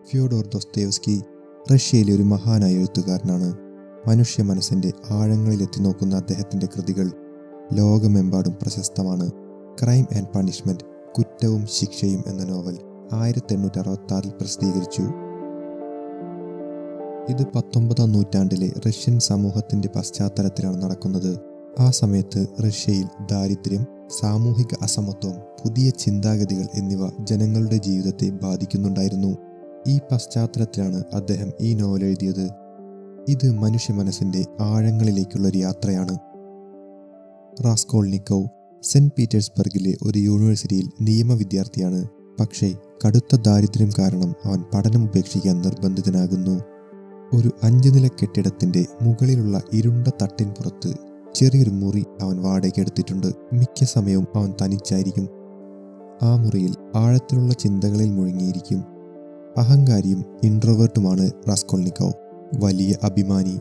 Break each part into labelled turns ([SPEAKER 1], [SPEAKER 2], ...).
[SPEAKER 1] Fyodor ദോസ്തോയെവ്സ്കി റഷ്യയിലെ ഒരു മഹാനായ എഴുത്തുകാരനാണ്. മനുഷ്യ മനസ്സിൻ്റെ ആഴങ്ങളിലെത്തി നോക്കുന്ന അദ്ദേഹത്തിൻ്റെ കൃതികൾ ലോകമെമ്പാടും പ്രശസ്തമാണ്. ക്രൈം ആൻഡ് പണിഷ്മെൻറ്റ്, കുറ്റവും ശിക്ഷയും എന്ന നോവൽ 1866 പ്രസിദ്ധീകരിച്ചു. ഇത് 19-ാം നൂറ്റാണ്ടിലെ റഷ്യൻ സമൂഹത്തിൻ്റെ പശ്ചാത്തലത്തിലാണ് നടക്കുന്നത്. ആ സമയത്ത് റഷ്യയിൽ ദാരിദ്ര്യം, സാമൂഹിക അസമത്വം, പുതിയ ചിന്താഗതികൾ എന്നിവ ജനങ്ങളുടെ ജീവിതത്തെ ബാധിക്കുന്നുണ്ടായിരുന്നു. ഈ പശ്ചാത്തലത്തിലാണ് അദ്ദേഹം ഈ നോവൽ എഴുതിയത്. ഇത് മനുഷ്യ മനസ്സിൻ്റെ ആഴങ്ങളിലേക്കുള്ളൊരു യാത്രയാണ്. റാസ്കോൾനിക്കോവ് സെന്റ് പീറ്റേഴ്സ്ബർഗിലെ ഒരു യൂണിവേഴ്സിറ്റിയിൽ നിയമ വിദ്യാർത്ഥിയാണ്. പക്ഷേ കടുത്ത ദാരിദ്ര്യം കാരണം അവൻ പഠനം ഉപേക്ഷിക്കാൻ നിർബന്ധിതനാകുന്നു. ഒരു 5 നില കെട്ടിടത്തിൻ്റെ മുകളിലുള്ള ഇരുണ്ട തട്ടിൻ പുറത്ത് ചെറിയൊരു മുറി അവൻ വാടകയ്ക്ക് എടുത്തിട്ടുണ്ട്. മിക്ക സമയവും അവൻ തനിച്ചായിരിക്കും. ആ മുറിയിൽ ആഴത്തിലുള്ള ചിന്തകളിൽ മുഴുങ്ങിയിരിക്കും. അഹങ്കാരിയും ഇൻട്രോവേർട്ടുമാണ് റാസ്കോൾനിക്കോവ്. വലിയ അഭിമാനി.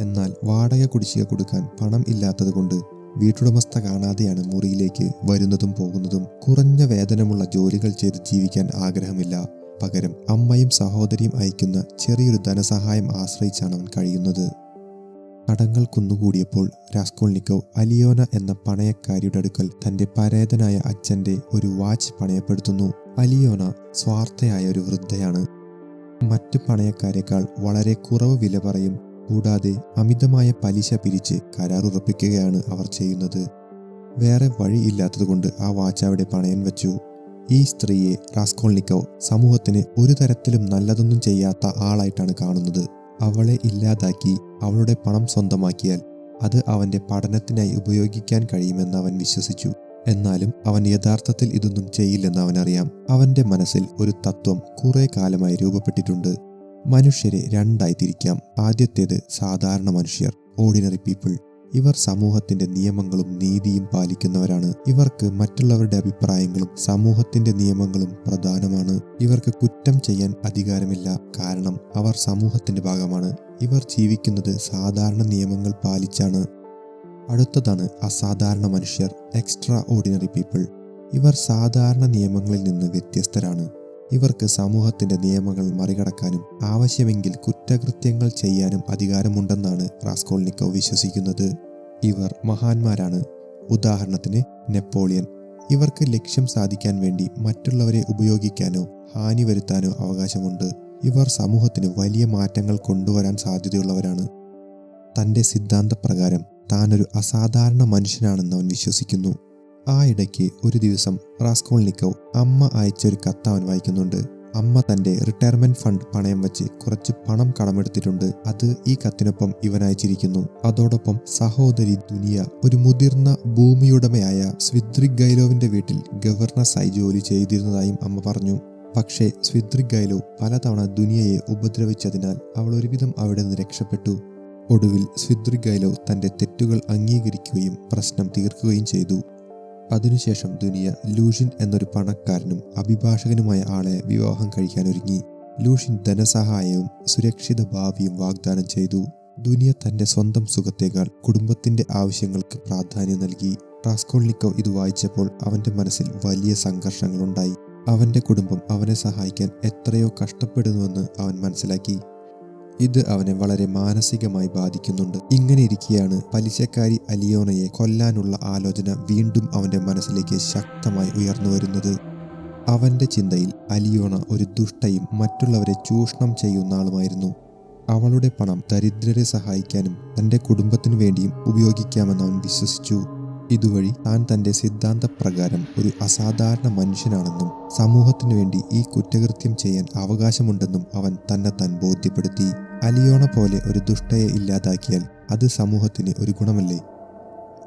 [SPEAKER 1] എന്നാൽ വാടക കുടിശ്ശിക കൊടുക്കാൻ പണം ഇല്ലാത്തതുകൊണ്ട് വീട്ടുടമസ്ഥ കാണാതെയാണ് മുറിയിലേക്ക് വരുന്നതും പോകുന്നതും. കുറഞ്ഞ വേതനമുള്ള ജോലികൾ ചെയ്ത് ജീവിക്കാൻ ആഗ്രഹമില്ല. പകരം അമ്മയും സഹോദരിയും അയക്കുന്ന ചെറിയൊരു ധനസഹായം ആശ്രയിച്ചാണ് അവൻ കഴിയുന്നത്. കടങ്ങൾ കുന്നുകൂടിയപ്പോൾ റാസ്കോൾനിക്കോവ് അലിയോന എന്ന പണയക്കാരിയുടെ അടുക്കൽ തൻ്റെ പരേതനായ അച്ഛൻ്റെ ഒരു വാച്ച് പണയപ്പെടുത്തുന്നു. അലിയോന സ്വാർത്ഥയായ ഒരു വൃദ്ധയാണ്. മറ്റ് പണയക്കാരേക്കാൾ വളരെ കുറവ് വില പറയും. കൂടാതെ അമിതമായ പലിശ പിരിച്ച് കരാറുറപ്പിക്കുകയാണ് അവർ ചെയ്യുന്നത്. വേറെ വഴിയില്ലാത്തതുകൊണ്ട് ആ വാച്ച് അവിടെ പണയം വെച്ചു. ഈ സ്ത്രീയെ റാസ്കോൾനിക്കോവ് സമൂഹത്തിന് ഒരു തരത്തിലും നല്ലതൊന്നും ചെയ്യാത്ത ആളായിട്ടാണ് കാണുന്നത്. അവളെ ഇല്ലാതാക്കി അവളുടെ പണം സ്വന്തമാക്കിയാൽ അത് അവൻ്റെ പഠനത്തിനായി ഉപയോഗിക്കാൻ കഴിയുമെന്ന് അവൻ വിശ്വസിച്ചു. എന്നാലും അവൻ യഥാർത്ഥത്തിൽ ഇതൊന്നും ചെയ്യില്ലെന്ന് അവനറിയാം. അവൻ്റെ മനസ്സിൽ ഒരു തത്വം കുറെ കാലമായി രൂപപ്പെട്ടിട്ടുണ്ട്. മനുഷ്യരെ രണ്ടായി തിരിക്കാം. ആദ്യത്തേത് സാധാരണ മനുഷ്യർ, ഓർഡിനറി പീപ്പിൾ. ഇവർ സമൂഹത്തിന്റെ നിയമങ്ങളും നീതിയും പാലിക്കുന്നവരാണ്. ഇവർക്ക് മറ്റുള്ളവരുടെ അഭിപ്രായങ്ങളും സമൂഹത്തിന്റെ നിയമങ്ങളും പ്രധാനമാണ്. ഇവർക്ക് കുറ്റം ചെയ്യാൻ അധികാരമില്ല, കാരണം അവർ സമൂഹത്തിന്റെ ഭാഗമാണ്. ഇവർ ജീവിക്കുന്നത് സാധാരണ നിയമങ്ങൾ പാലിച്ചാണ്. അടുത്തതാണ് അസാധാരണ മനുഷ്യർ, എക്സ്ട്രാ ഓർഡിനറി പീപ്പിൾ. ഇവർ സാധാരണ നിയമങ്ങളിൽ നിന്ന് വ്യത്യസ്തരാണ്. ഇവർക്ക് സമൂഹത്തിന്റെ നിയമങ്ങൾ മറികടക്കാനും ആവശ്യമെങ്കിൽ കുറ്റകൃത്യങ്ങൾ ചെയ്യാനും അധികാരമുണ്ടെന്നാണ് റാസ്കോൾനിക്കോവ് വിശ്വസിക്കുന്നത്. ഇവർ മഹാന്മാരാണ്. ഉദാഹരണത്തിന് നെപ്പോളിയൻ. ഇവർക്ക് ലക്ഷ്യം സാധിക്കാൻ വേണ്ടി മറ്റുള്ളവരെ ഉപയോഗിക്കാനോ ഹാനി വരുത്താനോ അവകാശമുണ്ട്. ഇവർ സമൂഹത്തിന് വലിയ മാറ്റങ്ങൾ കൊണ്ടുവരാൻ സാധ്യതയുള്ളവരാണ്. തൻ്റെ സിദ്ധാന്തപ്രകാരം താനൊരു അസാധാരണ മനുഷ്യനാണെന്ന് അവൻ വിശ്വസിക്കുന്നു. ആ ഇടയ്ക്ക് ഒരു ദിവസം റാസ്കോൾനിക്കോവ് അമ്മ അയച്ചൊരു കത്ത് അവൻ വായിക്കുന്നുണ്ട്. അമ്മ തൻ്റെ റിട്ടയർമെന്റ് ഫണ്ട് പണയം വെച്ച് കുറച്ച് പണം കടമെടുത്തിട്ടുണ്ട്. അത് ഈ കത്തിനൊപ്പം ഇവൻ അയച്ചിരിക്കുന്നു. അതോടൊപ്പം സഹോദരി ദുനിയ ഒരു മുതിർന്ന ഭൂമിയുടമയായ സ്വിദ്രിഗൈലോവിന്റെ വീട്ടിൽ ഗവർണറായി ജോലി ചെയ്തിരുന്നതായും അമ്മ പറഞ്ഞു. പക്ഷേ സ്വിദ്രിഗൈലോവ് പലതവണ ദുനിയയെ ഉപദ്രവിച്ചതിനാൽ അവൾ ഒരുവിധം അവിടെ നിന്ന് രക്ഷപ്പെട്ടു. ഒടുവിൽ സ്വിദ്രിഗൈലോവ് തൻ്റെ തെറ്റുകൾ അംഗീകരിക്കുകയും പ്രശ്നം തീർക്കുകയും ചെയ്തു. അതിനുശേഷം ദുനിയ ലൂഷിൻ എന്നൊരു പണക്കാരനും അഭിഭാഷകനുമായ ആളെ വിവാഹം കഴിക്കാനൊരുങ്ങി. ലൂഷിൻ ധനസഹായവും സുരക്ഷിത ഭാവിയും വാഗ്ദാനം ചെയ്തു. ദുനിയ തൻ്റെ സ്വന്തം സുഖത്തേക്കാൾ കുടുംബത്തിൻ്റെ ആവശ്യങ്ങൾക്ക് പ്രാധാന്യം നൽകി. റാസ്കോൾനിക്കോവ് ഇത് വായിച്ചപ്പോൾ അവൻ്റെ മനസ്സിൽ വലിയ സംഘർഷങ്ങളുണ്ടായി. അവൻ്റെ കുടുംബം അവനെ സഹായിക്കാൻ എത്രയോ കഷ്ടപ്പെടുന്നുവെന്ന് അവൻ മനസ്സിലാക്കി. ഇത് അവനെ വളരെ മാനസികമായി ബാധിക്കുന്നുണ്ട്. ഇങ്ങനെ ഇരിക്കെയാണ് പലിശക്കാരി അലിയോണയെ കൊല്ലാനുള്ള ആലോചന വീണ്ടും അവൻ്റെ മനസ്സിലേക്ക് ശക്തമായി ഉയർന്നു വരുന്നത്. അവൻ്റെ ചിന്തയിൽ അലിയോണ ഒരു ദുഷ്ടയും മറ്റുള്ളവരെ ചൂഷണം ചെയ്യുന്ന ആളുമായിരുന്നു. അവളുടെ പണം ദരിദ്രരെ സഹായിക്കാനും തൻ്റെ കുടുംബത്തിനു വേണ്ടിയും ഉപയോഗിക്കാമെന്ന് അവൻ വിശ്വസിച്ചു. ഇതുവഴി താൻ തൻ്റെ സിദ്ധാന്തപ്രകാരം ഒരു അസാധാരണ മനുഷ്യനാണെന്നും സമൂഹത്തിനു വേണ്ടി ഈ കുറ്റകൃത്യം ചെയ്യാൻ അവകാശമുണ്ടെന്നും അവൻ തന്നെത്താൻ ബോധ്യപ്പെടുത്തി. അലിയോണ പോലെ ഒരു ദുഷ്ടയെ ഇല്ലാതാക്കിയാൽ അത് സമൂഹത്തിന് ഒരു ഗുണമല്ലേ?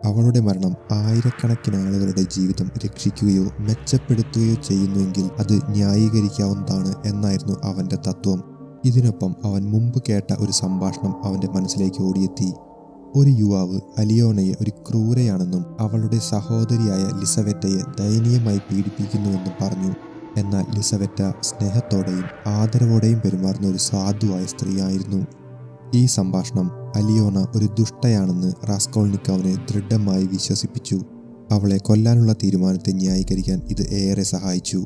[SPEAKER 1] അവളുടെ മരണം ആയിരക്കണക്കിന് ആളുകളുടെ ജീവിതം രക്ഷിക്കുകയോ മെച്ചപ്പെടുത്തുകയോ ചെയ്യുന്നുവെങ്കിൽ അത് ന്യായീകരിക്കാവുന്നതാണ് എന്നായിരുന്നു അവൻ്റെ തത്വം. ഇതിനൊപ്പം അവൻ മുമ്പ് കേട്ട ഒരു സംഭാഷണം അവൻ്റെ മനസ്സിലേക്ക് ഓടിയെത്തി. ഒരു യുവാവ് അലിയോണയെ ഒരു ക്രൂരയാണെന്നും അവളുടെ സഹോദരിയായ ലിസവെറ്റയെ ദയനീയമായി പീഡിപ്പിക്കുന്നുവെന്നും പറഞ്ഞു. എന്നാൽ ലിസവെറ്റ സ്നേഹത്തോടെയും ആദരവോടെയും പെരുമാറുന്ന ഒരു സാധുവായ സ്ത്രീയായിരുന്നു. ഈ സംഭാഷണം അലിയോണ ഒരു ദുഷ്ടയാണെന്ന് റാസ്കോൾനിക്കോവിനെ ദൃഢമായി വിശ്വസിപ്പിച്ചു. അവളെ കൊല്ലാനുള്ള തീരുമാനത്തെ ന്യായീകരിക്കാൻ ഇത് ഏറെ സഹായിച്ചു.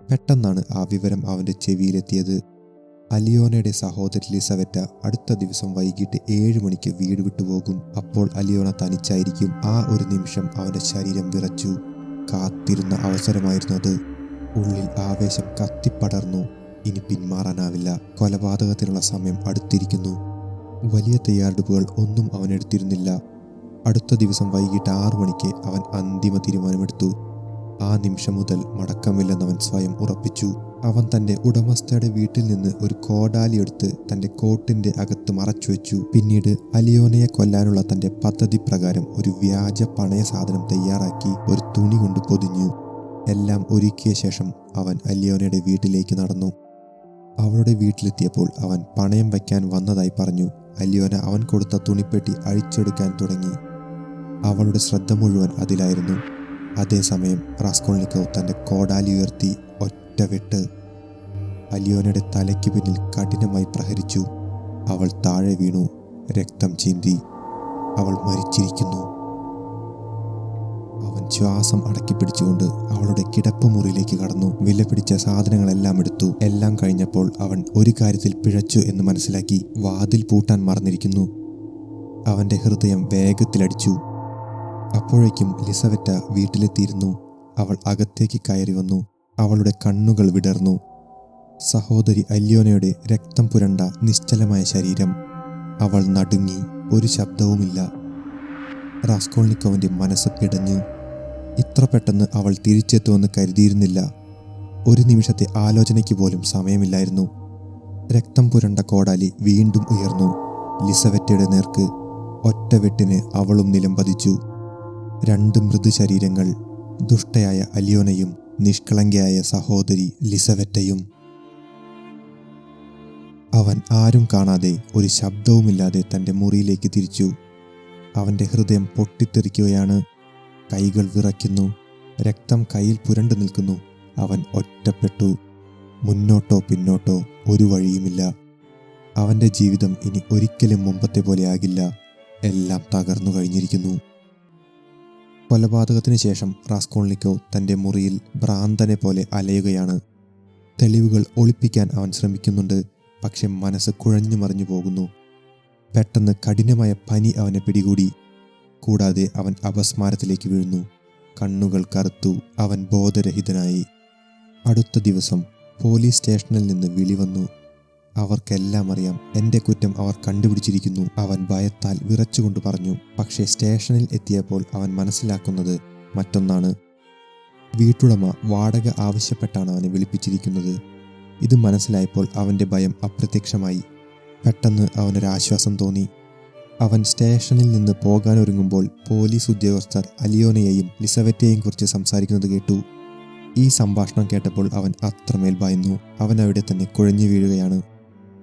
[SPEAKER 1] പെട്ടെന്നാണ് ആ വിവരം അവൻ്റെ ചെവിയിലെത്തിയത്. അലിയോനയുടെ സഹോദരി ലിസവറ്റ അടുത്ത ദിവസം വൈകിട്ട് 7 മണിക്ക് വീട് വിട്ടുപോകും. അപ്പോൾ അലിയോന തനിച്ചായിരിക്കും. ആ ഒരു നിമിഷം അവൻ്റെ ശരീരം വിറച്ചു. കാത്തിരുന്ന അവസരമായിരുന്നു അത്. ഉള്ളിൽ ആവേശം കത്തിപ്പടർന്നു. ഇനി പിന്മാറാനാവില്ല. കൊലപാതകത്തിനുള്ള സമയം അടുത്തിരിക്കുന്നു. വലിയ തയ്യാറെടുപ്പുകൾ ഒന്നും അവൻ എടുത്തിരുന്നില്ല. അടുത്ത ദിവസം വൈകിട്ട് 6 മണിക്ക് അവൻ അന്തിമ തീരുമാനമെടുത്തു. ആ നിമിഷം മുതൽ മടക്കമില്ലെന്നവൻ സ്വയം ഉറപ്പിച്ചു. അവൻ തൻ്റെ ഉടമസ്ഥയുടെ വീട്ടിൽ നിന്ന് ഒരു കോടാലി എടുത്ത് തൻ്റെ കോട്ടിൻ്റെ അകത്ത് മറച്ചുവെച്ചു. പിന്നീട് അലിയോനയെ കൊല്ലാനുള്ള തൻ്റെ പദ്ധതി പ്രകാരം ഒരു വ്യാജ പണയ സാധനം തയ്യാറാക്കി ഒരു തുണി കൊണ്ട് പൊതിഞ്ഞു. എല്ലാം ഒരുക്കിയ ശേഷം അവൻ അലിയോനയുടെ വീട്ടിലേക്ക് നടന്നു. അവളുടെ വീട്ടിലെത്തിയപ്പോൾ അവൻ പണയം വയ്ക്കാൻ വന്നതായി പറഞ്ഞു. അലിയോന അവൻ കൊടുത്ത തുണിപ്പെട്ടി അഴിച്ചെടുക്കാൻ തുടങ്ങി. അവളുടെ ശ്രദ്ധ മുഴുവൻ അതിലായിരുന്നു. അതേസമയം റാസ്കോൾനിക്കോവ് തൻ്റെ കോടാലി ഉയർത്തി ഒറ്റ വെട്ട് അലിയോനയുടെ തലയ്ക്ക് പിന്നിൽ കഠിനമായി പ്രഹരിച്ചു. അവൾ താഴെ വീണു. രക്തം ചീന്തി. അവൾ മരിച്ചിരിക്കുന്നു. അവൻ ശ്വാസം അടക്കിപ്പിടിച്ചുകൊണ്ട് അവളുടെ കിടപ്പുമുറിയിലേക്ക് കടന്നു. വിലപിടിച്ച സാധനങ്ങളെല്ലാം എടുത്തു. എല്ലാം കഴിഞ്ഞപ്പോൾ അവൻ ഒരു കാര്യത്തിൽ പിഴച്ചു എന്ന് മനസ്സിലാക്കി. വാതിൽ പൂട്ടാൻ മറന്നിരിക്കുന്നു. അവൻ്റെ ഹൃദയം വേഗത്തിലടിച്ചു. അപ്പോഴേക്കും ലിസവറ്റ വീട്ടിലെത്തിയിരുന്നു. അവൾ അകത്തേക്ക് കയറി വന്നു. അവളുടെ കണ്ണുകൾ വിടർന്നു. സഹോദരി അലിയോനയുടെ രക്തം പുരണ്ട നിശ്ചലമായ ശരീരം. അവൾ നടുങ്ങി. ഒരു ശബ്ദവുമില്ല. റാസ്കോൾനിക്കോവിൻ്റെ മനസ്സ് പിടഞ്ഞു. ഇത്ര പെട്ടെന്ന് അവൾ തിരിച്ചെത്തുമെന്ന് കരുതിയിരുന്നില്ല. ഒരു നിമിഷത്തെ ആലോചനയ്ക്ക് പോലും സമയമില്ലായിരുന്നു. രക്തം പുരണ്ട കോടാലി വീണ്ടും ഉയർന്നു. ലിസവറ്റയുടെ നേർക്ക് ഒറ്റ വെട്ടിന് അവളും നിലംപതിച്ചു. 2 മൃദുശരീരങ്ങൾ. ദുഷ്ടയായ അലിയോനയും നിഷ്കളങ്കയായ സഹോദരി ലിസവറ്റയും. അവൻ ആരും കാണാതെ ഒരു ശബ്ദവുമില്ലാതെ തൻ്റെ മുറിയിലേക്ക് തിരിച്ചു. അവൻ്റെ ഹൃദയം പൊട്ടിത്തെറിക്കുകയാണ്. കൈകൾ വിറയ്ക്കുന്നു. രക്തം കയ്യിൽ പുരണ്ടു നിൽക്കുന്നു. അവൻ ഒറ്റപ്പെട്ടു. മുന്നോട്ടോ പിന്നോട്ടോ ഒരു വഴിയുമില്ല. അവൻ്റെ ജീവിതം ഇനി ഒരിക്കലും മുമ്പത്തെ പോലെയാകില്ല. എല്ലാം തകർന്നു കഴിഞ്ഞിരിക്കുന്നു. കൊലപാതകത്തിന് ശേഷം റാസ്കോൾനിക്കോവ് തൻ്റെ മുറിയിൽ ഭ്രാന്തനെ പോലെ അലയുകയാണ്. തെളിവുകൾ ഒളിപ്പിക്കാൻ അവൻ ശ്രമിക്കുന്നുണ്ട്. പക്ഷെ മനസ്സ് കുഴഞ്ഞു മറിഞ്ഞു പോകുന്നു. പെട്ടെന്ന് കഠിനമായ പനി അവനെ പിടികൂടി. കൂടാതെ അവൻ അപസ്മാരത്തിലേക്ക് വീഴുന്നു. കണ്ണുകൾ കറുത്തു. അവൻ ബോധരഹിതനായി. അടുത്ത ദിവസം പോലീസ് സ്റ്റേഷനിൽ നിന്ന് വിളി വന്നു. അവർക്കെല്ലാം അറിയാം, എൻ്റെ കുറ്റം അവർ കണ്ടുപിടിച്ചിരിക്കുന്നു. അവൻ ഭയത്താൽ വിറച്ചുകൊണ്ട് പറഞ്ഞു. പക്ഷേ സ്റ്റേഷനിൽ എത്തിയപ്പോൾ അവൻ മനസ്സിലാക്കുന്നത് മറ്റൊന്നാണ്. വീട്ടുടമ വാടക ആവശ്യപ്പെട്ടാണ് അവനെ വിളിപ്പിച്ചിരിക്കുന്നത്. ഇത് മനസ്സിലായപ്പോൾ അവൻ്റെ ഭയം അപ്രത്യക്ഷമായി. പെട്ടെന്ന് അവനൊരാശ്വാസം തോന്നി. അവൻ സ്റ്റേഷനിൽ നിന്ന് പോകാനൊരുങ്ങുമ്പോൾ പോലീസ് ഉദ്യോഗസ്ഥർ അലിയോനയെയും ലിസവറ്റയെയും കുറിച്ച് സംസാരിക്കുന്നത് കേട്ടു. ഈ സംഭാഷണം കേട്ടപ്പോൾ അവൻ അത്രമേൽ ഭയന്നു. അവൻ അവിടെ തന്നെ കുഴഞ്ഞു വീഴുകയാണ്.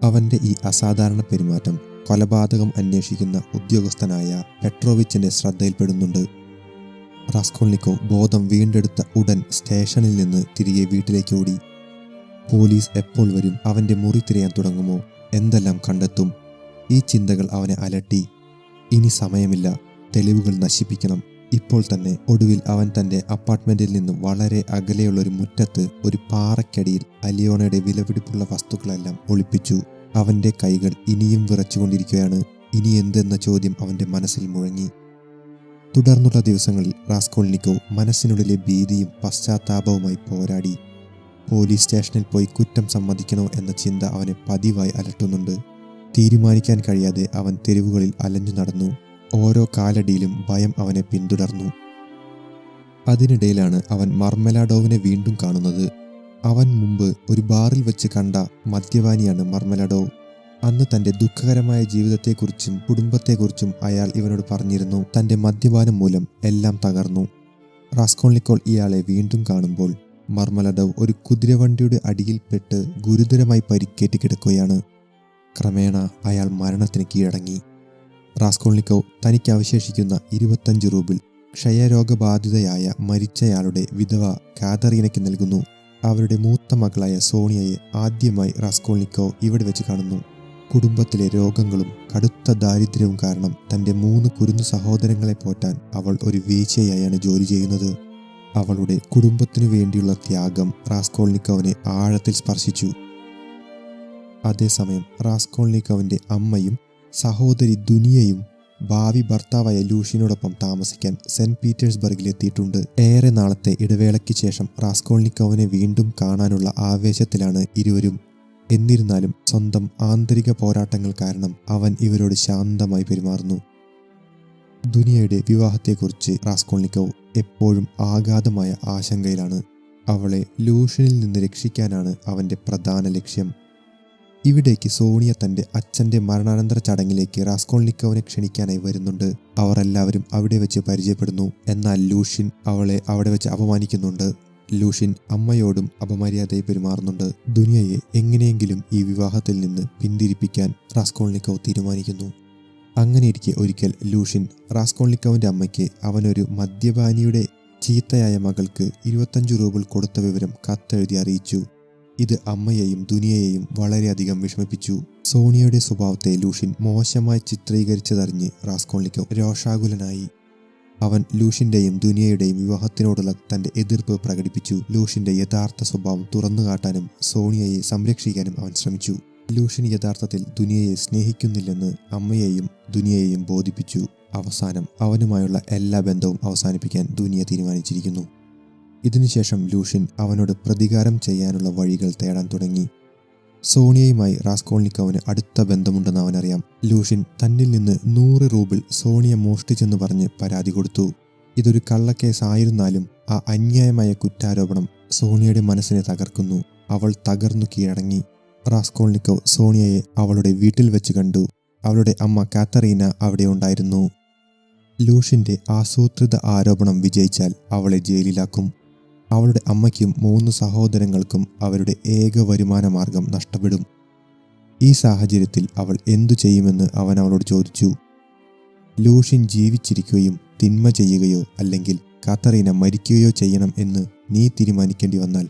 [SPEAKER 1] അവൻ്റെ ഈ അസാധാരണ പെരുമാറ്റം കൊലപാതകം അന്വേഷിക്കുന്ന ഉദ്യോഗസ്ഥനായ പെട്രോവിച്ചിൻ്റെ ശ്രദ്ധയിൽപ്പെടുന്നുണ്ട്. റാസ്കോൾനിക്കോവ് ബോധം വീണ്ടെടുത്ത ഉടൻ സ്റ്റേഷനിൽ നിന്ന് തിരികെ വീട്ടിലേക്ക് ഓടി. പോലീസ് എപ്പോൾ വരും? അവൻ്റെ മുറി തിരയാൻ തുടങ്ങുമോ? എന്തെല്ലാം കണ്ടെത്തും? ഈ ചിന്തകൾ അവനെ അലട്ടി. ഇനി സമയമില്ല. തെളിവുകൾ നശിപ്പിക്കണം ഇപ്പോൾ തന്നെ. ഒടുവിൽ അവൻ തൻ്റെ അപ്പാർട്ട്മെൻറ്റിൽ നിന്ന് വളരെ അകലെയുള്ളൊരു മുറ്റത്ത് ഒരു പാറയ്ക്കടിയിൽ അലിയോണയുടെ വിലപിടിപ്പുള്ള വസ്തുക്കളെല്ലാം ഒളിപ്പിച്ചു. അവൻ്റെ കൈകൾ ഇനിയും വിറച്ചുകൊണ്ടിരിക്കുകയാണ്. ഇനി എന്തെന്ന ചോദ്യം അവൻ്റെ മനസ്സിൽ മുഴങ്ങി. തുടർന്നുള്ള ദിവസങ്ങളിൽ റാസ്കോൾനിക്കോവ് മനസ്സിനുള്ളിലെ ഭീതിയും പശ്ചാത്താപവുമായി പോരാടി. പോലീസ് സ്റ്റേഷനിൽ പോയി കുറ്റം സമ്മതിക്കണോ എന്ന ചിന്ത അവനെ പതിവായി അലട്ടുന്നുണ്ട്. തീരുമാനിക്കാൻ കഴിയാതെ അവൻ തെരുവുകളിൽ അലഞ്ഞു നടന്നു. ഓരോ കാലടിയിലും ഭയം അവനെ പിന്തുടർന്നു. അതിനിടയിലാണ് അവൻ മർമെലാഡോവിനെ വീണ്ടും കാണുന്നത്. അവൻ മുമ്പ് ഒരു ബാറിൽ വെച്ച് കണ്ട മദ്യപാനിയാണ് മർമെലാഡോവ്. അന്ന് തൻ്റെ ദുഃഖകരമായ ജീവിതത്തെക്കുറിച്ചും കുടുംബത്തെക്കുറിച്ചും അയാൾ ഇവനോട് പറഞ്ഞിരുന്നു. തൻ്റെ മദ്യപാനം മൂലം എല്ലാം തകർന്നു. റാസ്കോൾനിക്കോവ് ഇയാളെ വീണ്ടും കാണുമ്പോൾ മർമെലാഡോവ് ഒരു കുതിരവണ്ടിയുടെ അടിയിൽപ്പെട്ട് ഗുരുതരമായി പരിക്കേറ്റ് കിടക്കുകയാണ്. ക്രമേണ അയാൾ മരണത്തിന് കീഴടങ്ങി. റാസ്കോൾനിക്കോവ് തനിക്ക് അവശേഷിക്കുന്ന 25 റൂബിൾ ക്ഷയരോഗബാധിതയായ മരിച്ചയാളുടെ വിധവ കാതറീനയ്ക്ക് നൽകുന്നു. അവരുടെ മൂത്ത മകളായ സോണിയയെ ആദ്യമായി റാസ്കോൾനിക്കോവ് ഇവിടെ വെച്ച് കാണുന്നു. കുടുംബത്തിലെ രോഗങ്ങളും കടുത്ത ദാരിദ്ര്യവും കാരണം തൻ്റെ 3 കുരുന്നു സഹോദരങ്ങളെ പോറ്റാൻ അവൾ ഒരു വേശ്യയായാണ് ജോലി ചെയ്യുന്നത്. അവളുടെ കുടുംബത്തിനു വേണ്ടിയുള്ള ത്യാഗം റാസ്കോൾനിക്കോവിനെ ആഴത്തിൽ സ്പർശിച്ചു. അതേസമയം റാസ്കോൾനിക്കോവിൻ്റെ അമ്മയും സഹോദരി ദുനിയയും ഭാവി ഭർത്താവായ ലൂഷ്യനോടൊപ്പം താമസിക്കാൻ സെന്റ് പീറ്റേഴ്സ്ബർഗിലെത്തിയിട്ടുണ്ട്. ഏറെ നാളത്തെ ഇടവേളയ്ക്ക് ശേഷം റാസ്കോൾനിക്കോവിനെ വീണ്ടും കാണാനുള്ള ആവേശത്തിലാണ് ഇരുവരും. എന്നിരുന്നാലും സ്വന്തം ആന്തരിക പോരാട്ടങ്ങൾ കാരണം അവൻ ഇവരോട് ശാന്തമായി പെരുമാറുന്നു. ദുനിയയുടെ വിവാഹത്തെക്കുറിച്ച് റാസ്കോൾനിക്കോവ് എപ്പോഴും ആഘാതമായ ആശങ്കയിലാണ്. അവളെ ലൂഷ്യനിൽ നിന്ന് രക്ഷിക്കാനാണ് അവൻ്റെ പ്രധാന ലക്ഷ്യം. ഇവിടേക്ക് സോണിയ തൻ്റെ അച്ഛൻ്റെ മരണാനന്തര ചടങ്ങിലേക്ക് റാസ്കോൾനിക്കോവിനെ ക്ഷണിക്കാനായി വരുന്നുണ്ട്. അവർ എല്ലാവരും അവിടെ വെച്ച് പരിചയപ്പെടുന്നു. എന്നാൽ ലൂഷ്യൻ അവളെ അവിടെ വെച്ച് അപമാനിക്കുന്നുണ്ട്. ലൂഷ്യൻ അമ്മയോടും അപമര്യാദയായി പെരുമാറുന്നുണ്ട്. ദുനിയയെ എങ്ങനെയെങ്കിലും ഈ വിവാഹത്തിൽ നിന്ന് പിന്തിരിപ്പിക്കാൻ റാസ്കോൾനിക്കോവ് തീരുമാനിക്കുന്നു. അങ്ങനെയിരിക്കെ ഒരിക്കൽ ലൂഷ്യൻ റാസ്കോൾനിക്കോവിൻ്റെ അമ്മയ്ക്ക് അവനൊരു മദ്യപാനിയുടെ ചീത്തയായ മകൾക്ക് 25 റൂബിൾ കൊടുത്ത വിവരം കത്തെഴുതി അറിയിച്ചു. ഇത് അമ്മയെയും ദുനിയയെയും വളരെയധികം വിഷമിപ്പിച്ചു. സോണിയയുടെ സ്വഭാവത്തെ ലൂഷ്യൻ മോശമായി ചിത്രീകരിച്ചതറിഞ്ഞ് റാസ്കോൾനിക്കോവ് രോഷാകുലനായി. അവൻ ലൂഷ്യൻ്റെയും ദുനിയയുടെയും വിവാഹത്തിനോടുള്ള തൻ്റെ എതിർപ്പ് പ്രകടിപ്പിച്ചു. ലൂഷ്യൻ്റെ യഥാർത്ഥ സ്വഭാവം തുറന്നുകാട്ടാനും സോണിയയെ സംരക്ഷിക്കാനും അവൻ ശ്രമിച്ചു. ലൂഷ്യൻ യഥാർത്ഥത്തിൽ ദുനിയയെ സ്നേഹിക്കുന്നില്ലെന്ന് അമ്മയെയും ദുനിയയെയും ബോധിപ്പിച്ചു. അവസാനം അവനുമായുള്ള എല്ലാ ബന്ധവും അവസാനിപ്പിക്കാൻ ദുനിയ തീരുമാനിച്ചിരിക്കുന്നു. ഇതിനുശേഷം ലൂഷ്യൻ അവനോട് പ്രതികാരം ചെയ്യാനുള്ള വഴികൾ തേടാൻ തുടങ്ങി. സോണിയയുമായി റാസ്കോൾനിക്കോവിന് അടുത്ത ബന്ധമുണ്ടെന്ന് അവനറിയാം. ലൂഷ്യൻ തന്നിൽ നിന്ന് 100 റൂബിൾ സോണിയ മോഷ്ടിച്ചെന്ന് പറഞ്ഞ് പരാതി കൊടുത്തു. ഇതൊരു കള്ളക്കേസായിരുന്നാലും ആ അന്യായമായ കുറ്റാരോപണം സോണിയയുടെ മനസ്സിനെ തകർക്കുന്നു. അവൾ തകർന്നു കീഴടങ്ങി. റാസ്കോൾനിക്കോവ് സോണിയയെ അവളുടെ വീട്ടിൽ വെച്ച് കണ്ടു. അവളുടെ അമ്മ കാത്തറീന അവിടെ ഉണ്ടായിരുന്നു. ലൂഷ്യൻ്റെ ആസൂത്രിത ആരോപണം വിജയിച്ചാൽ അവളെ ജയിലിലാക്കും. അവളുടെ അമ്മയ്ക്കും 3 സഹോദരങ്ങൾക്കും അവരുടെ ഏക വരുമാന മാർഗം നഷ്ടപ്പെടും. ഈ സാഹചര്യത്തിൽ അവൾ എന്തു ചെയ്യുമെന്ന് അവൻ അവളോട് ചോദിച്ചു. ലൂഷ്യൻ ജീവിച്ചിരിക്കുകയോ തിന്മ ചെയ്യുകയോ അല്ലെങ്കിൽ കാത്തറീന മരിക്കുകയോ ചെയ്യണം എന്ന് നീ തീരുമാനിക്കേണ്ടി വന്നാൽ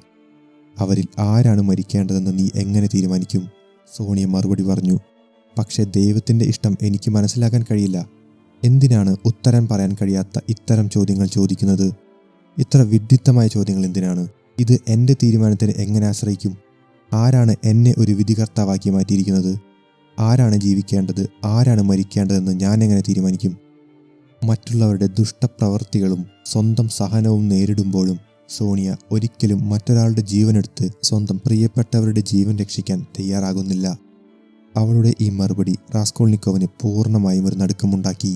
[SPEAKER 1] അവരിൽ ആരാണ് മരിക്കേണ്ടതെന്ന് നീ എങ്ങനെ തീരുമാനിക്കും? സോണിയ മറുപടി പറഞ്ഞു. പക്ഷേ ദൈവത്തിൻ്റെ ഇഷ്ടം എനിക്ക് മനസ്സിലാക്കാൻ കഴിയില്ല. എന്തിനാണ് ഉത്തരം പറയാൻ കഴിയാത്ത ഇത്തരം ചോദ്യങ്ങൾ ചോദിക്കുന്നത്? ഇത്ര വിഡ്ഢിത്തമായ ചോദ്യങ്ങൾ എന്തിനാണ്? ഇത് എൻ്റെ തീരുമാനത്തിന് എങ്ങനെ ആശ്രയിക്കും? ആരാണ് എന്നെ ഒരു വിധികർത്താവാക്കി മാറ്റിയിരിക്കുന്നത്? ആരാണ് ജീവിക്കേണ്ടത്, ആരാണ് മരിക്കേണ്ടതെന്ന് ഞാൻ എങ്ങനെ തീരുമാനിക്കും? മറ്റുള്ളവരുടെ ദുഷ്ടപ്രവൃത്തികളും സ്വന്തം സഹനവും നേരിടുമ്പോഴും സോണിയ ഒരിക്കലും മറ്റൊരാളുടെ ജീവനെടുത്ത് സ്വന്തം പ്രിയപ്പെട്ടവരുടെ ജീവൻ രക്ഷിക്കാൻ തയ്യാറാകുന്നില്ല. അവളുടെ ഈ മറുപടി റാസ്കോൾനിക്കോവിന് പൂർണ്ണമായും ഒരു നടുക്കമുണ്ടാക്കി.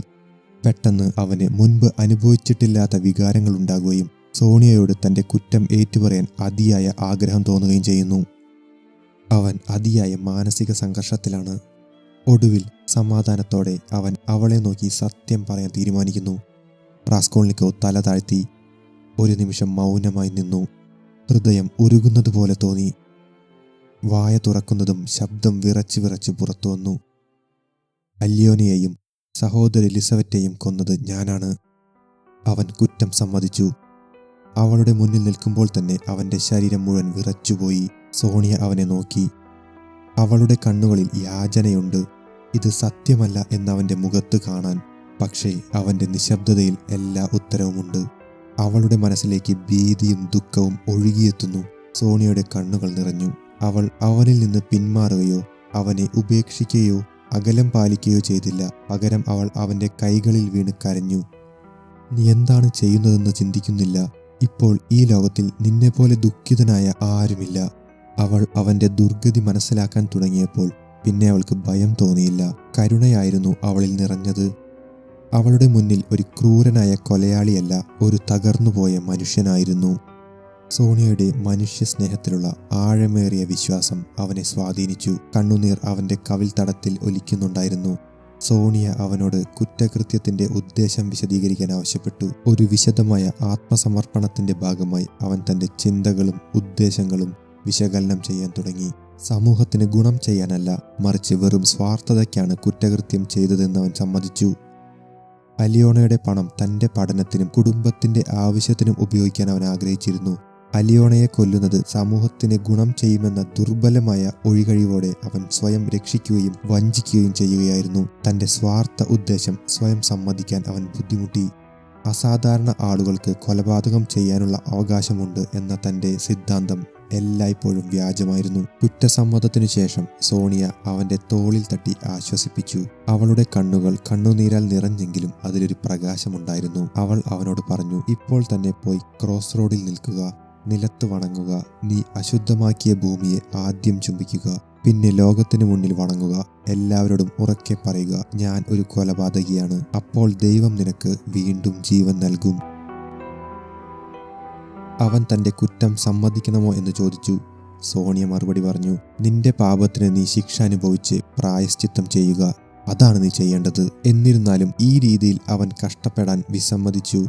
[SPEAKER 1] പെട്ടെന്ന് അവന് മുൻപ് അനുഭവിച്ചിട്ടില്ലാത്ത വികാരങ്ങൾ ഉണ്ടാകുകയും സോണിയയോട് തൻ്റെ കുറ്റം ഏറ്റുപറയാൻ അതിയായ ആഗ്രഹം തോന്നുകയും ചെയ്യുന്നു. അവൻ അതിയായ മാനസിക സംഘർഷത്തിലാണ്. ഒടുവിൽ സമാധാനത്തോടെ അവൻ അവളെ നോക്കി സത്യം പറയാൻ തീരുമാനിക്കുന്നു. റാസ്കോൾനിക്കോവ് തല താഴ്ത്തി ഒരു നിമിഷം മൗനമായി നിന്നു. ഹൃദയം ഉരുകുന്നതുപോലെ തോന്നി. വായ തുറക്കുന്നതും ശബ്ദം വിറച്ച് വിറച്ച് പുറത്തു വന്നു. അല്യോനയെയും സഹോദരി ലിസവറ്റയെയും കൊന്നത് ഞാനാണ്. അവൻ കുറ്റം സമ്മതിച്ചു. അവളുടെ മുന്നിൽ നിൽക്കുമ്പോൾ തന്നെ അവൻ്റെ ശരീരം മുഴുവൻ വിറച്ചുപോയി. സോണിയ അവനെ നോക്കി. അവളുടെ കണ്ണുകളിൽ യാചനയുണ്ട്. ഇത് സത്യമല്ല എന്നവൻ്റെ മുഖത്ത് കാണാൻ. പക്ഷേ അവൻ്റെ നിശബ്ദതയിൽ എല്ലാ ഉത്തരവുമുണ്ട്. അവളുടെ മനസ്സിലേക്ക് ഭീതിയും ദുഃഖവും ഒഴുകിയെത്തുന്നു. സോണിയയുടെ കണ്ണുകൾ നിറഞ്ഞു. അവൾ അവനിൽ നിന്ന് പിന്മാറുകയോ അവനെ ഉപേക്ഷിക്കുകയോ അകലം പാലിക്കുകയോ ചെയ്തില്ല. പകരം അവൾ അവൻ്റെ കൈകളിൽ വീണ് കരഞ്ഞു. നീ എന്താണ് ചെയ്യുന്നതെന്ന് ചിന്തിക്കുന്നില്ല. ഇപ്പോൾ ഈ ലോകത്തിൽ നിന്നെപ്പോലെ ദുഃഖിതനായ ആരുമില്ല. അവൾ അവൻ്റെ ദുർഗതി മനസ്സിലാക്കാൻ തുടങ്ങിയപ്പോൾ പിന്നെ അവൾക്ക് ഭയം തോന്നിയില്ല. കരുണയായിരുന്നു അവളിൽ നിറഞ്ഞത്. അവളുടെ മുന്നിൽ ഒരു ക്രൂരനായ കൊലയാളിയല്ല, ഒരു തകർന്നുപോയ മനുഷ്യനായിരുന്നു. സോണിയയുടെ മനുഷ്യ സ്നേഹത്തിലുള്ള ആഴമേറിയ വിശ്വാസം അവനെ സ്വാധീനിച്ചു. കണ്ണുനീർ അവൻ്റെ കവിൾ തടത്തിൽ ഒലിക്കുന്നുണ്ടായിരുന്നു. സോണിയ അവനോട് കുറ്റകൃത്യത്തിൻ്റെ ഉദ്ദേശം വിശദീകരിക്കാൻ ആവശ്യപ്പെട്ടു. ഒരു വിശദമായ ആത്മസമർപ്പണത്തിൻ്റെ ഭാഗമായി അവൻ തൻ്റെ ചിന്തകളും ഉദ്ദേശങ്ങളും വിശകലനം ചെയ്യാൻ തുടങ്ങി. സമൂഹത്തിന് ഗുണം ചെയ്യാനല്ല, മറിച്ച് വെറും സ്വാർത്ഥതയ്ക്കാണ് കുറ്റകൃത്യം ചെയ്തതെന്ന് അവൻ സമ്മതിച്ചു. അലിയോണയുടെ പണം തൻ്റെ പഠനത്തിനും കുടുംബത്തിൻ്റെ ആവശ്യത്തിനും ഉപയോഗിക്കാൻ അവൻ ആഗ്രഹിച്ചിരുന്നു. അലിയോണയെ കൊല്ലുന്നത് സമൂഹത്തിന് ഗുണം ചെയ്യുമെന്ന ദുർബലമായ ഒഴികഴിവോടെ അവൻ സ്വയം രക്ഷിക്കുകയും വഞ്ചിക്കുകയും ചെയ്യുകയായിരുന്നു. തൻ്റെ സ്വാർത്ഥ ഉദ്ദേശം സ്വയം സമ്മതിക്കാൻ അവൻ ബുദ്ധിമുട്ടി. അസാധാരണ ആളുകൾക്ക് കൊലപാതകം ചെയ്യാനുള്ള അവകാശമുണ്ട് എന്ന തൻ്റെ സിദ്ധാന്തം എല്ലായ്പ്പോഴും വ്യാജമായിരുന്നു. കുറ്റസമ്മതത്തിനു ശേഷം സോണിയ അവന്റെ തോളിൽ തട്ടി ആശ്വസിപ്പിച്ചു. അവളുടെ കണ്ണുകൾ കണ്ണുനീരാൽ നിറഞ്ഞെങ്കിലും അതിലൊരു പ്രകാശമുണ്ടായിരുന്നു. അവൾ അവനോട് പറഞ്ഞു, ഇപ്പോൾ തന്നെ പോയി ക്രോസ് റോഡിൽ നിൽക്കുക, നിലത്ത് വണങ്ങുക, നീ അശുദ്ധമാക്കിയ ഭൂമിയെ ആദ്യം ചുംബിക്കുക, പിന്നെ ലോകത്തിനു മുന്നിൽ വണങ്ങുക, എല്ലാവരോടും ഉറക്കെ പറയുക, ഞാൻ ഒരു കൊലപാതകിയാണ്, അപ്പോൾ ദൈവം നിനക്ക് വീണ്ടും ജീവൻ നൽകും. അവൻ തന്റെ കുറ്റം സമ്മതിക്കണമോ എന്ന് ചോദിച്ചു. സോണിയ മറുപടി പറഞ്ഞു, നിന്റെ പാപത്തിന് നീ ശിക്ഷ അനുഭവിച്ച് പ്രായശ്ചിത്തം ചെയ്യുക, അതാണ് നീ ചെയ്യേണ്ടത്. എന്നിരുന്നാലും ഈ രീതിയിൽ അവൻ കഷ്ടപ്പെടാൻ വിസമ്മതിച്ചു.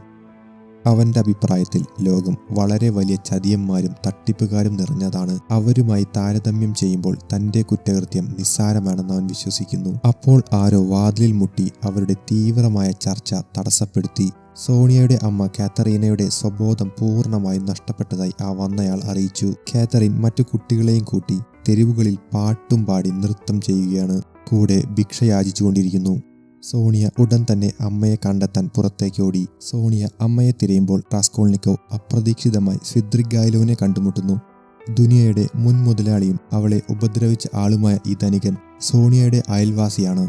[SPEAKER 1] അവന്റെ അഭിപ്രായത്തിൽ ലോകം വളരെ വലിയ ചതിയന്മാരും തട്ടിപ്പുകാരും നിറഞ്ഞതാണ്. അവരുമായി താരതമ്യം ചെയ്യുമ്പോൾ തന്റെ കുറ്റകൃത്യം നിസ്സാരമാണെന്ന് അവൻ വിശ്വസിക്കുന്നു. അപ്പോൾ ആരോ വാതിലിൽ മുട്ടി അവരുടെ തീവ്രമായ ചർച്ച തടസ്സപ്പെടുത്തി. സോണിയയുടെ അമ്മ കാതറീനയുടെ സ്വബോധം പൂർണ്ണമായും നഷ്ടപ്പെട്ടതായി ആ വന്നയാൾ അറിയിച്ചു. കാതറീൻ മറ്റു കുട്ടികളെയും കൂട്ടി തെരുവുകളിൽ പാട്ടും പാടി നൃത്തം ചെയ്യുകയാണ്, കൂടെ ഭിക്ഷ യാചിച്ചുകൊണ്ടിരിക്കുന്നു. സോണിയ ഉടൻ തന്നെ അമ്മയെ കണ്ടെത്താൻ പുറത്തേക്ക് ഓടി. സോണിയ അമ്മയെ തിരയുമ്പോൾ റാസ്കോൾനിക്കോവ് അപ്രതീക്ഷിതമായി സ്വിദ്രിഗായിലോവിനെ കണ്ടുമുട്ടുന്നു. ദുനിയയുടെ മുൻ മുതലാളിയും അവളെ ഉപദ്രവിച്ച ആളുമായ ഈ ധനികൻ സോണിയയുടെ അയൽവാസിയാണ്.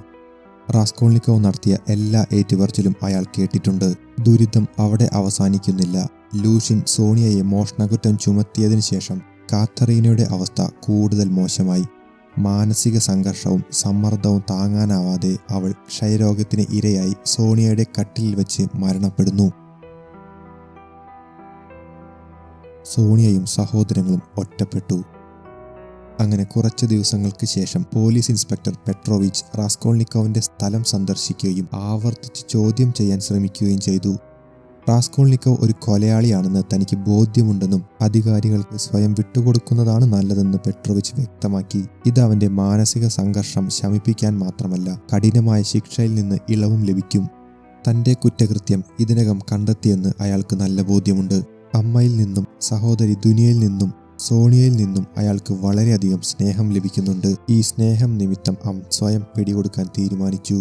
[SPEAKER 1] റാസ്കോൾനിക്കോവ് നടത്തിയ എല്ലാ ഏറ്റുപറച്ചിലും അയാൾ കേട്ടിട്ടുണ്ട്. ദുരിതം അവിടെ അവസാനിക്കുന്നില്ല. ലൂഷ്യൻ സോണിയയെ മോഷണക്കുറ്റം ചുമത്തിയതിനു ശേഷം കാതറീനയുടെ അവസ്ഥ കൂടുതൽ മോശമായി. മാനസിക സംഘർഷവും സമ്മർദ്ദവും താങ്ങാനാവാതെ അവൾ ക്ഷയരോഗത്തിന് ഇരയായി സോണിയയുടെ കട്ടിലിൽ വെച്ച് മരണപ്പെടുന്നു. സോണിയയും സഹോദരങ്ങളും ഒറ്റപ്പെട്ടു. അങ്ങനെ കുറച്ച് ദിവസങ്ങൾക്ക് ശേഷം പോലീസ് ഇൻസ്പെക്ടർ പെട്രോവിച്ച് റാസ്കോൾനിക്കോവിന്റെ സ്ഥലം സന്ദർശിക്കുകയും ആവർത്തിച്ച് ചോദ്യം ചെയ്യാൻ ശ്രമിക്കുകയും ചെയ്തു. റാസ്കോൾനിക്കോവ് ഒരു കൊലയാളിയാണെന്ന് തനിക്ക് ബോധ്യമുണ്ടെന്നും അധികാരികൾക്ക് സ്വയം വിട്ടുകൊടുക്കുന്നതാണ് നല്ലതെന്ന് പെട്രോവിച്ച് വ്യക്തമാക്കി. ഇത് അവന്റെ മാനസിക സംഘർഷം ശമിപ്പിക്കാൻ മാത്രമല്ല, കഠിനമായ ശിക്ഷയിൽ നിന്ന് ഇളവും ലഭിക്കും. തന്റെ കുറ്റകൃത്യം ഇതിനകം കണ്ടെത്തിയെന്ന് അയാൾക്ക് നല്ല ബോധ്യമുണ്ട്. അമ്മയിൽ നിന്നും സഹോദരി ദുനിയയിൽ നിന്നും സോണിയയിൽ നിന്നും അയാൾക്ക് വളരെയധികം സ്നേഹം ലഭിക്കുന്നുണ്ട്. ഈ സ്നേഹം നിമിത്തം അവൻ സ്വയം പിടികൊടുക്കാൻ തീരുമാനിച്ചു.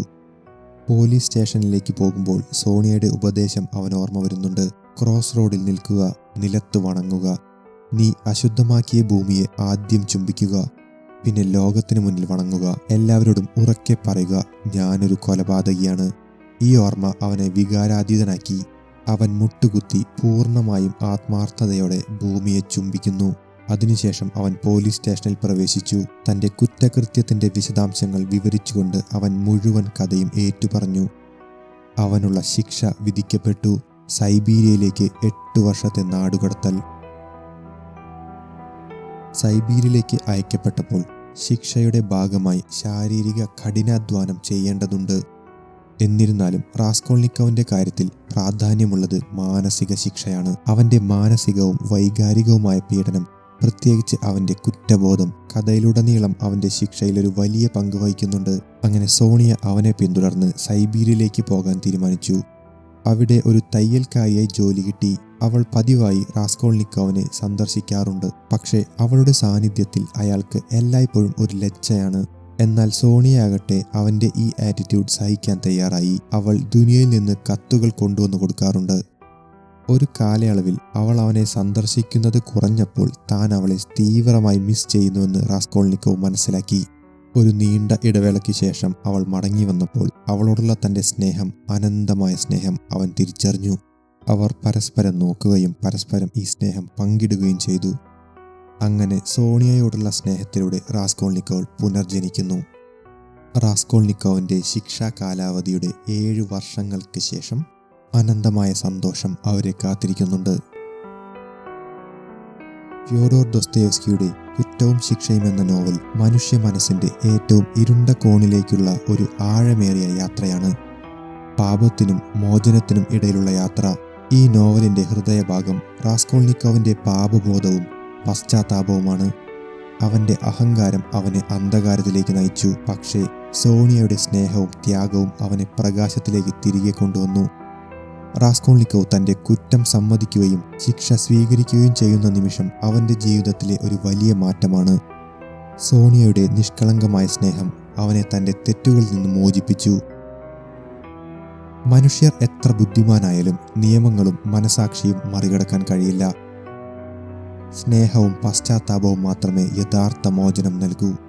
[SPEAKER 1] പോലീസ് സ്റ്റേഷനിലേക്ക് പോകുമ്പോൾ സോണിയയുടെ ഉപദേശം അവൻ ഓർമ്മ വരുന്നുണ്ട്. ക്രോസ് റോഡിൽ നിൽക്കുക, നിലത്ത് വണങ്ങുക, നീ അശുദ്ധമാക്കിയ ഭൂമിയെ ആദ്യം ചുംബിക്കുക, പിന്നെ ലോകത്തിനു മുന്നിൽ വണങ്ങുക, എല്ലാവരോടും ഉറക്കെ പറയുക, ഞാനൊരു കൊലപാതകിയാണ്. ഈ ഓർമ്മ അവനെ വികാരാതീതനാക്കി. അവൻ മുട്ടുകുത്തി പൂർണ്ണമായും ആത്മാർത്ഥതയോടെ ഭൂമിയെ ചുംബിക്കുന്നു. അതിനുശേഷം അവൻ പോലീസ് സ്റ്റേഷനിൽ പ്രവേശിച്ചു. തന്റെ കുറ്റകൃത്യത്തിന്റെ വിശദാംശങ്ങൾ വിവരിച്ചുകൊണ്ട് അവൻ മുഴുവൻ കഥയും ഏറ്റുപറഞ്ഞു. അവനുള്ള ശിക്ഷ വിധിക്കപ്പെട്ടു. സൈബീരിയയിലേക്ക് 8 വർഷത്തെ നാടുകടത്തൽ. സൈബീരിയയിലേക്ക് അയക്കപ്പെട്ടപ്പോൾ ശിക്ഷയുടെ ഭാഗമായി ശാരീരിക കഠിനാധ്വാനം ചെയ്യേണ്ടതുണ്ട്. എന്നിരുന്നാലും റാസ്കോൾനിക്കോവിന്റെ കാര്യത്തിൽ പ്രാധാന്യമുള്ളത് മാനസിക ശിക്ഷയാണ്. അവന്റെ മാനസികവും വൈകാരികവുമായ പീഡനം, പ്രത്യേകിച്ച് അവന്റെ കുറ്റബോധം, കഥയിലുടനീളം അവന്റെ ശിക്ഷയിൽ ഒരു വലിയ പങ്ക് വഹിക്കുന്നുണ്ട്. അങ്ങനെ സോണിയ അവനെ പിന്തുടർന്ന് സൈബീരിയയിലേക്ക് പോകാൻ തീരുമാനിച്ചു. അവിടെ ഒരു തയ്യൽക്കാരിയായി ജോലി കിട്ടി. അവൾ പതിവായി റാസ്കോൾനിക്കോവിനെ സന്ദർശിക്കാറുണ്ട്. പക്ഷേ അവളുടെ സാന്നിധ്യത്തിൽ അയാൾക്ക് എല്ലായ്പ്പോഴും ഒരു ലജ്ജയാണ്. എന്നാൽ സോണിയയാകട്ടെ അവന്റെ ഈ ആറ്റിറ്റ്യൂഡ് സഹിക്കാൻ തയ്യാറായി. അവൾ ദുനിയയിൽ നിന്ന് കത്തുകൾ കൊണ്ടുവന്നു കൊടുക്കാറുണ്ട്. ഒരു കാലയളവിൽ അവൾ അവനെ സന്ദർശിക്കുന്നത് കുറഞ്ഞപ്പോൾ താൻ അവളെ തീവ്രമായി മിസ് ചെയ്യുന്നുവെന്ന് റാസ്കോൾനിക്കോവ് മനസ്സിലാക്കി. ഒരു നീണ്ട ഇടവേളയ്ക്ക് ശേഷം അവൾ മടങ്ങി വന്നപ്പോൾ അവളോടുള്ള തന്റെ സ്നേഹം, അനന്തമായ സ്നേഹം അവൻ തിരിച്ചറിഞ്ഞു. അവർ പരസ്പരം നോക്കുകയും പരസ്പരം ഈ സ്നേഹം പങ്കിടുകയും ചെയ്തു. അങ്ങനെ സോണിയയോടുള്ള സ്നേഹത്തിലൂടെ റാസ്കോൾനിക്കോവ് പുനർജനിക്കുന്നു. റാസ്കോൾനിക്കോവിന്റെ ശിക്ഷാ കാലാവധിയുടെ 7 വർഷങ്ങൾക്ക് ശേഷം അനന്തമായ സന്തോഷം അവരെ കാത്തിരിക്കുന്നുണ്ട്. ഫ്യോഡോർ ദോസ്തോയെവ്സ്കിയുടെ കുറ്റവും ശിക്ഷയും എന്ന നോവൽ മനുഷ്യ മനസ്സിന്റെ ഏറ്റവും ഇരുണ്ട കോണിലേക്കുള്ള ഒരു ആഴമേറിയ യാത്രയാണ്. പാപത്തിനും മോചനത്തിനും ഇടയിലുള്ള യാത്ര. ഈ നോവലിന്റെ ഹൃദയഭാഗം റാസ്കോൾനിക്കോവിന്റെ പാപബോധവും പശ്ചാത്താപവുമാണ്. അവന്റെ അഹങ്കാരം അവനെ അന്ധകാരത്തിലേക്ക് നയിച്ചു. പക്ഷേ സോണിയയുടെ സ്നേഹവും ത്യാഗവും അവനെ പ്രകാശത്തിലേക്ക് തിരികെ കൊണ്ടുവന്നു. റാസ്കോൾനിക്കോവ് തന്റെ കുറ്റം സമ്മതിക്കുകയും ശിക്ഷ സ്വീകരിക്കുകയും ചെയ്യുന്ന നിമിഷം അവന്റെ ജീവിതത്തിലെ ഒരു വലിയ മാറ്റമാണ്. സോണിയയുടെ നിഷ്കളങ്കമായ സ്നേഹം അവനെ തന്റെ തെറ്റുകളിൽ നിന്ന് മോചിപ്പിച്ചു. മനുഷ്യർ എത്ര ബുദ്ധിമാനായാലും നിയമങ്ങളും മനസാക്ഷിയും മറികടക്കാൻ കഴിയില്ല. സ്നേഹവും പശ്ചാത്താപവും മാത്രമേ യഥാർത്ഥ മോചനം നൽകൂ.